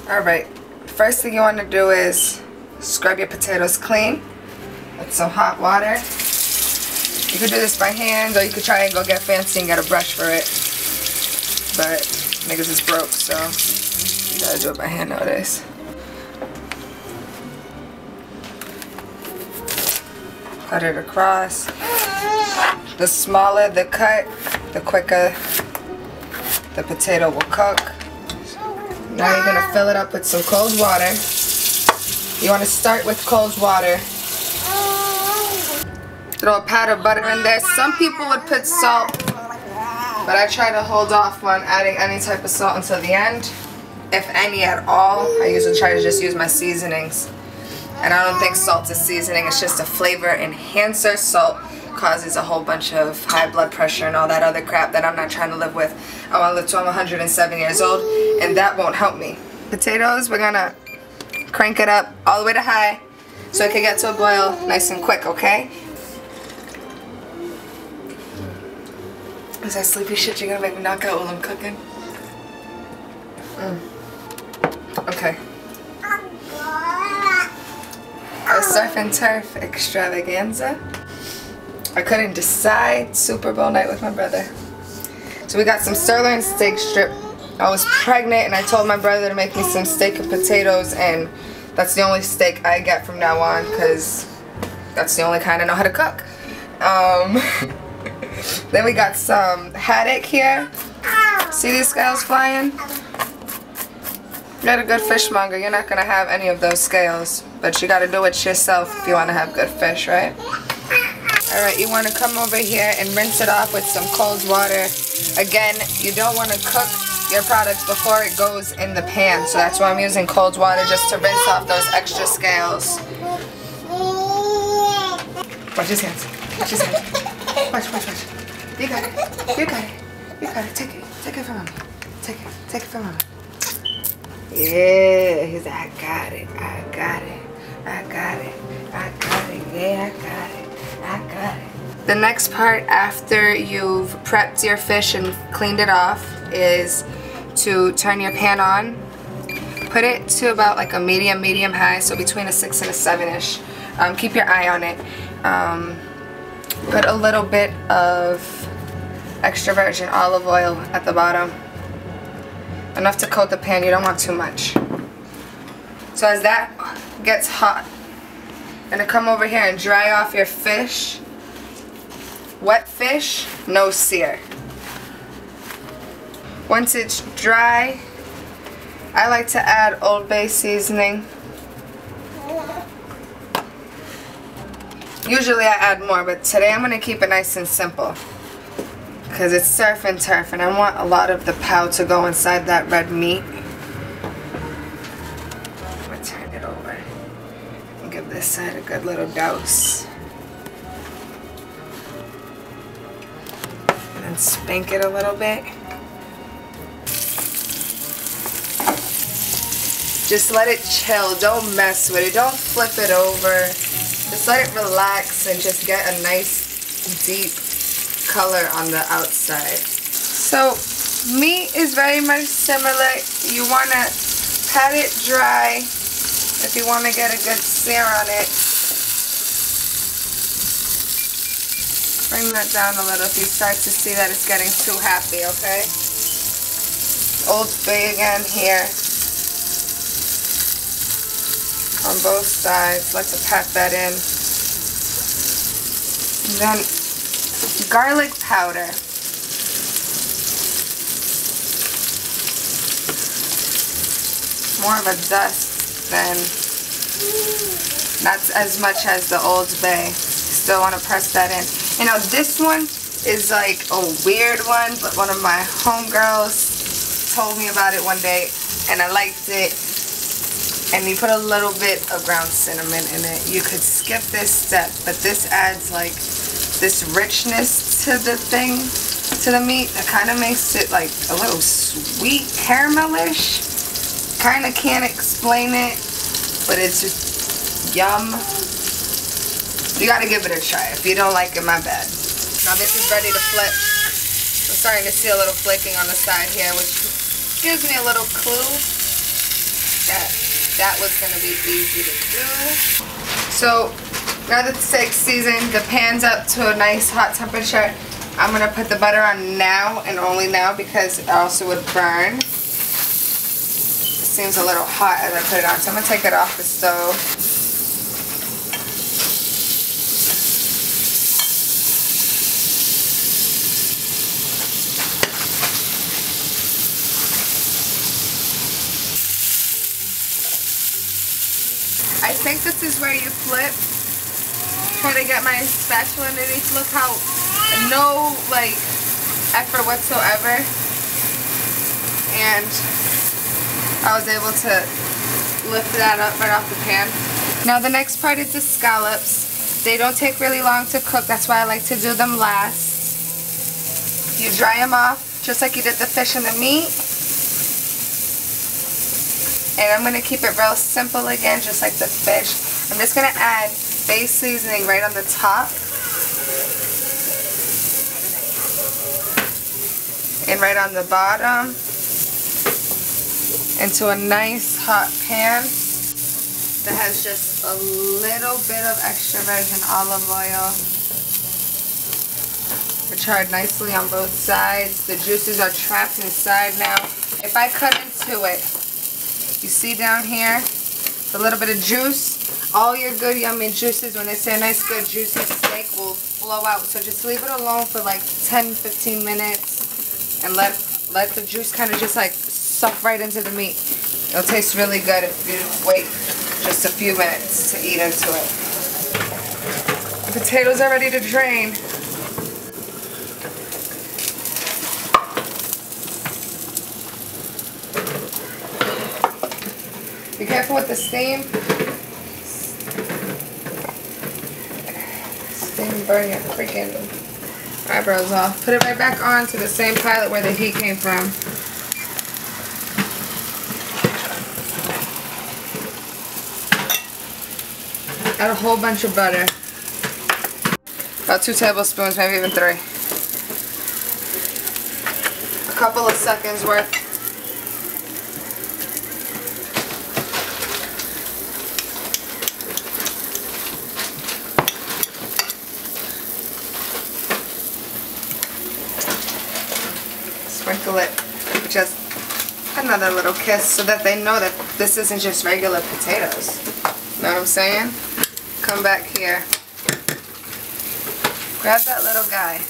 Alright, first thing you want to do is scrub your potatoes clean with some hot water. You could do this by hand, or you could try and go get fancy and get a brush for it. But niggas is broke, so you gotta do it by hand nowadays. Cut it across. The smaller the cut, the quicker the potato will cook. Now you're gonna fill it up with some cold water. You wanna start with cold water. Throw a pat of butter in there. Some people would put salt, but I try to hold off on adding any type of salt until the end, if any at all. I usually try to just use my seasonings. And I don't think salt is seasoning, it's just a flavor enhancer. Salt causes a whole bunch of high blood pressure and all that other crap that I'm not trying to live with. I want to live till I'm 107 years old, and that won't help me. Potatoes, we're gonna crank it up all the way to high so it can get to a boil nice and quick, okay? Is that sleepy shit you're gonna make me knock out while I'm cooking? Okay. A surf and turf extravaganza. I couldn't decide. Super Bowl night with my brother. So we got some sirloin steak strip. I was pregnant and I told my brother to make me some steak and potatoes, and that's the only steak I get from now on because that's the only kind I know how to cook. Then we got some haddock here. See these scales flying? You're a good fishmonger, you're not gonna have any of those scales, but you gotta do it yourself if you wanna have good fish, right? Alright, you wanna come over here and rinse it off with some cold water. Again, you don't wanna cook your product before it goes in the pan, so that's why I'm using cold water, just to rinse off those extra scales. Watch his hands. Watch his hands. Watch. You got it. You got it. You got it. Take it. Take it from mommy. Take it. Take it from mommy. Yeah, he's like, I got it, I got it, I got it, I got it, yeah, I got it, I got it. The next part after you've prepped your fish and cleaned it off is to turn your pan on. Put it to about like a medium high, so between a 6 and a 7-ish. Keep your eye on it. Put a little bit of extra virgin olive oil at the bottom. Enough to coat the pan, you don't want too much. So as that gets hot, you're gonna come over here and dry off your fish. Wet fish, no sear. Once it's dry, I like to add Old Bay seasoning. Usually I add more, but today I'm gonna keep it nice and simple, because it's surf and turf and I want a lot of the pow to go inside that red meat. I'm going to turn it over and give this side a good little douse. And then spank it a little bit. Just let it chill, don't mess with it, don't flip it over. Just let it relax and just get a nice deep color on the outside. So meat is very much similar. You want to pat it dry if you want to get a good sear on it. Bring that down a little if you start to see that it's getting too happy, okay? Old Bay again here on both sides. Let's pat that in. And then garlic powder. More of a dust than, not as much as the Old Bay. Still want to press that in. You know, this one is like a weird one, but one of my homegirls told me about it one day and I liked it. And you put a little bit of ground cinnamon in it. You could skip this step, but this adds like this richness to the thing, to the meat, that kind of makes it like a little sweet caramelish. Kind of can't explain it, but it's just yum. You gotta give it a try. If you don't like it, my bad. Now this is ready to flip. I'm starting to see a little flaking on the side here, which gives me a little clue. that was gonna be easy to do. So now that the steak's seasoned, the pan's up to a nice hot temperature. I'm gonna put the butter on now and only now because it also would burn. It seems a little hot as I put it on, so I'm gonna take it off the stove. I think this is where you flip. Try to get my spatula underneath. Look how no like effort whatsoever, and I was able to lift that up right off the pan. Now the next part is the scallops. They don't take really long to cook. That's why I like to do them last. You dry them off just like you did the fish and the meat. And I'm going to keep it real simple again, just like the fish. I'm just going to add base seasoning right on the top. And right on the bottom. Into a nice hot pan that has just a little bit of extra virgin olive oil. Charred nicely on both sides. The juices are trapped inside now. If I cut into it, you see down here, a little bit of juice. All your good yummy juices, when it's a nice good juicy steak, will flow out. So just leave it alone for like 10-15 minutes and let the juice kind of just like suck right into the meat. It'll taste really good if you wait just a few minutes to eat into it. The potatoes are ready to drain. Be careful with the steam. Steam burn your freaking eyebrows off. Put it right back on to the same pilot where the heat came from. Add a whole bunch of butter. About 2 tablespoons, maybe even 3. A couple of seconds worth. Sprinkle it just another little kiss so that they know that this isn't just regular potatoes. Know what I'm saying? Come back here. Grab that little guy.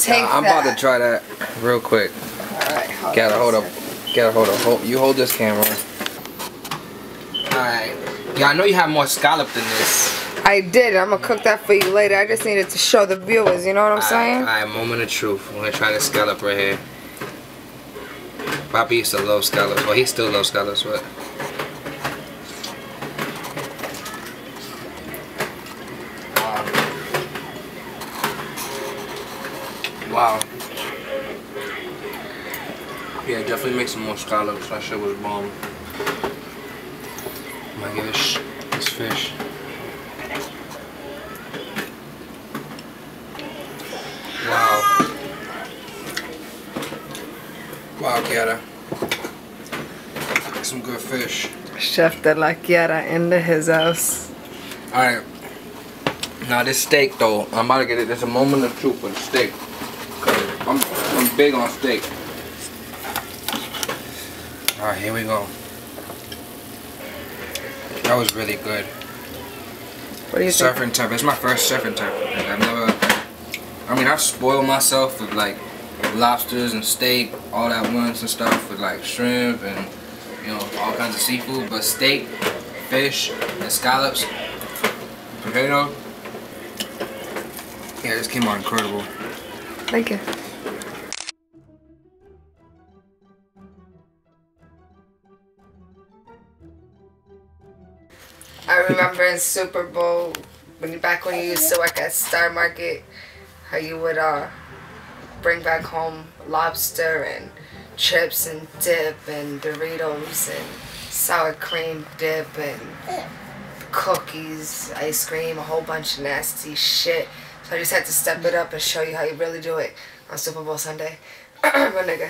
I'm about to try that real quick. Alright, hold up. You hold this camera. Alright. Yeah, I know you have more scallop than this. I did. I'm gonna cook that for you later. I just needed to show the viewers, you know what I'm saying? Alright, moment of truth. I'm gonna try this scallop right here. Papi used to love scallops. Well, he still loves scallops, but... Wow. Yeah, definitely make some more scallops. That shit was bomb. I'm gonna give this fish. Wow. Wow, Kiara. Some good fish. Chef De La Quiera into his house. Alright. Now this steak though, I'm about to get it. There's a moment of truth with the steak. I'm big on steak. Alright, here we go. That was really good. What do you think? Surf and turf. It's my first surf and turf. I've spoiled myself with like lobsters and steak all at once and stuff with like shrimp and all kinds of seafood, but steak, fish, and scallops, potato. Yeah, this came out incredible. Thank you. I remember in Super Bowl, back when you used to work at Star Market, how you would bring back home lobster and chips and dip and Doritos and sour cream dip and cookies, ice cream, a whole bunch of nasty shit. So I just had to step it up and show you how you really do it on Super Bowl Sunday. My nigga.